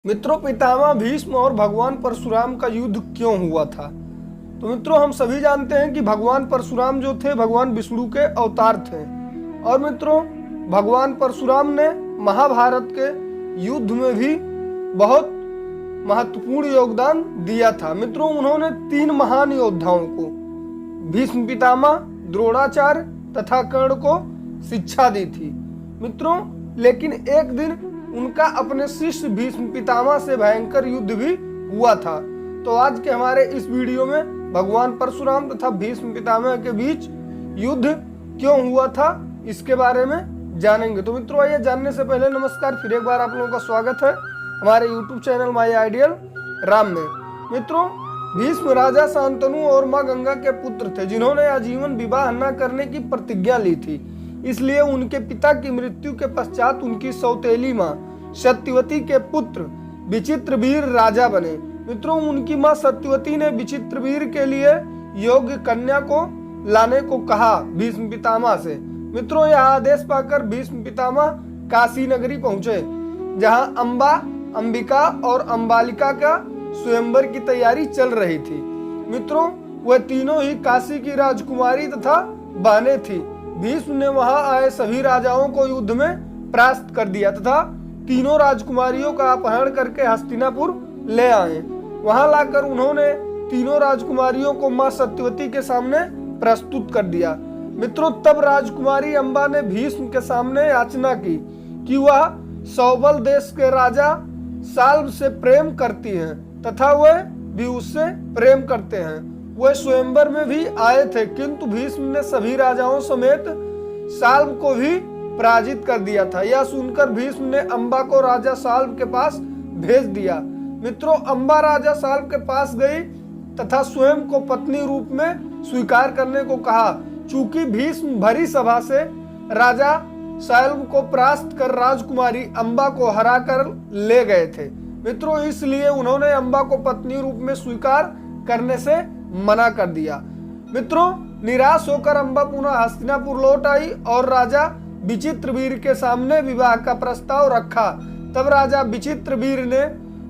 मित्रों, पितामह भीष्म और भगवान परशुराम का युद्ध क्यों हुआ था? तो मित्रों, हम सभी जानते हैं कि भगवान परशुराम जो थे भगवान विष्णु के अवतार थे। और मित्रों, भगवान परशुराम ने महाभारत के युद्ध में भी बहुत महत्वपूर्ण योगदान दिया था। मित्रों, उन्होंने 3 महान योद्धाओं को, भीष्म पितामह, द्रोणाचार्य तथा कर्ण को शिक्षा दी थी। मित्रों, लेकिन एक दिन उनका अपने शिष्य भीष्म पितामह से भयंकर युद्ध भी हुआ था। तो आज के हमारे इस वीडियो में भगवान परशुराम तथा भीष्म पितामह के बीच युद्ध क्यों हुआ था, इसके बारे में जानेंगे। तो मित्रों, आइए जानने से पहले नमस्कार, फिर एक बार आप लोगों का स्वागत है हमारे YouTube channel my ideal Ram में। मित्रों, भीष्म राजा शांतनु और माँ गंगा के पुत्र थे, जिन्होंने आजीवन विवाह न करने की प्रतिज्ञा ली थी। इसलिए उनके पिता की मृत्यु के पश्चात उनकी सौतेली माँ सत्यवती के पुत्र विचित्रवीर राजा बने। मित्रों, उनकी माँ सत्यवती ने विचित्रवीर के लिए योग्य कन्या को लाने को कहा भीष्म पितामह से। मित्रों, यह आदेश पाकर भीष्म पितामह काशी नगरी पहुंचे, जहां अंबा, अंबिका और अंबालिका का स्वयंवर की तैयारी चल रही थी। मित्रों, वह तीनों ही काशी की राजकुमारी तथा बहनें थी। भीष्म ने वहां आए सभी राजाओं को युद्ध में परास्त कर दिया तथा तीनों राजकुमारियों का अपहरण करके हस्तिनापुर ले आए। वहां लाकर उन्होंने तीनों राजकुमारियों को मां सत्यवती के सामने प्रस्तुत कर दिया। मित्रों, तब राजकुमारी अंबा ने भीष्म के सामने याचना की कि वह सौबल देश के राजा साल्व से प्रेम करती हैं तथा वह भी उससे प्रेम करते हैं। वह स्वयंवर में भी आए थे, किंतु भीष्म ने सभी राजाओं समेत साल्व को भी पराजित कर दिया था। यह सुनकर भीष्म ने अंबा को राजा साल्व के पास भेज दिया। मित्रों, अंबा राजा साल्व के पास गई तथा स्वयं को पत्नी रूप में स्वीकार करने को कहा। चूंकि भीष्म भरी सभा से राजा साल्व को परास्त कर राजकुमारी अंबा को हरा कर ले गए थे, मित्रों, इसलिए उन्होंने अंबा को पत्नी रूप में स्वीकार करने से मना कर दिया। मित्रों, निराश होकर अंबा पुनः हस्तिनापुर लौट आई और राजा विचित्रवीर के सामने विवाह का प्रस्ताव रखा। तब राजा विचित्रवीर ने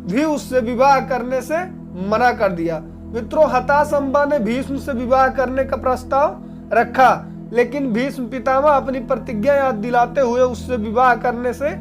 भी उससे विवाह करने से मना कर दिया। मित्रों, हताश अंबा ने भीष्म से विवाह करने का प्रस्ताव रखा, लेकिन भीष्म पितामह अपनी प्रतिज्ञा याद दिलाते हुए उससे विवाह करने से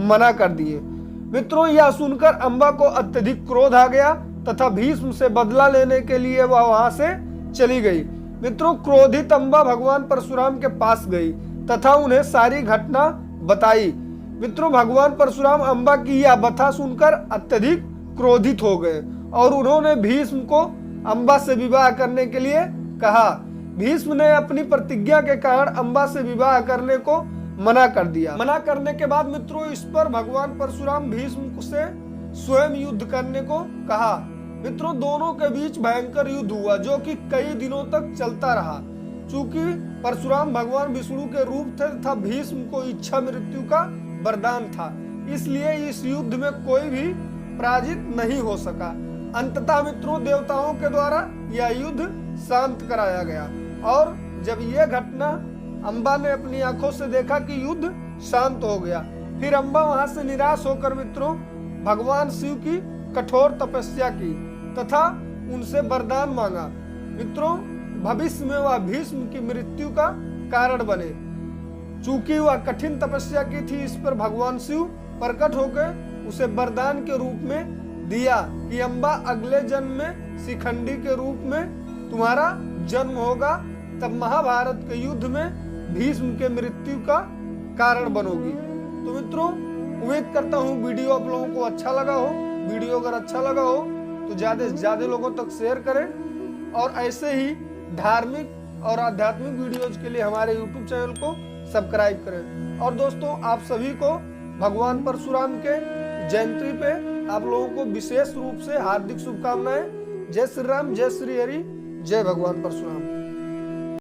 मना कर दिए। मित्रों, यह सुनकर अंबा को अत्यधिक क्रोध आ गया तथा भीष्म से बदला लेने के लिए वह वहां से चली गई। मित्रों, क्रोधित अंबा भगवान परशुराम के पास गई तथा उन्हें सारी घटना बताई। मित्रों, भगवान परशुराम अंबा की यह बता सुनकर अत्यधिक क्रोधित हो गए और उन्होंने भीष्म को अंबा से विवाह करने के लिए कहा। भीष्म ने अपनी प्रतिज्ञा के कारण अंबा से विवाह करने को मना कर दिया। मना करने के बाद मित्रों, इस पर भगवान परशुराम भीष्म से स्वयं युद्ध करने को कहा। मित्रों, दोनों के बीच भयंकर युद्ध हुआ, जो कि कई दिनों तक चलता रहा। चूंकि परशुराम भगवान विष्णु के रूप थे तथा भीष्म को इच्छा मृत्यु का वरदान था, इसलिए इस युद्ध में कोई भी पराजित नहीं हो सका। अंततः मित्रों, देवताओं के द्वारा यह युद्ध शांत कराया गया। और जब यह घटना अंबा ने अपनी आंखों से देखा कि युद्ध शांत हो गया, फिर अंबा वहां से निराश होकर मित्रों भगवान शिव की कठोर तपस्या की तथा उनसे वरदान मांगा। मित्रों, भविष्य में वह भीष्म की मृत्यु का कारण बने। चूंकि वह कठिन तपस्या की थी, इस पर भगवान शिव प्रकट होकर उसे वरदान के रूप में दिया कि अंबा, अगले जन्म में शिखंडी के रूप में तुम्हारा जन्म होगा, तब महाभारत के युद्ध में भीष्म के मृत्यु का कारण बनोगी। तो मित्रों, उम्मीद करता हूँ वीडियो आप लोगों को अच्छा लगा हो। वीडियो अगर अच्छा लगा हो तो ज्यादा से ज्यादा लोगों तक शेयर करें और ऐसे ही धार्मिक और आध्यात्मिक वीडियोज के लिए हमारे YouTube चैनल को सब्सक्राइब करें। और दोस्तों, आप सभी को भगवान परशुराम के जयंती पे आप लोगों को विशेष रूप से हार्दिक शुभकामनाएं। जय श्री राम, जय श्री हरि, जय भगवान परशुराम।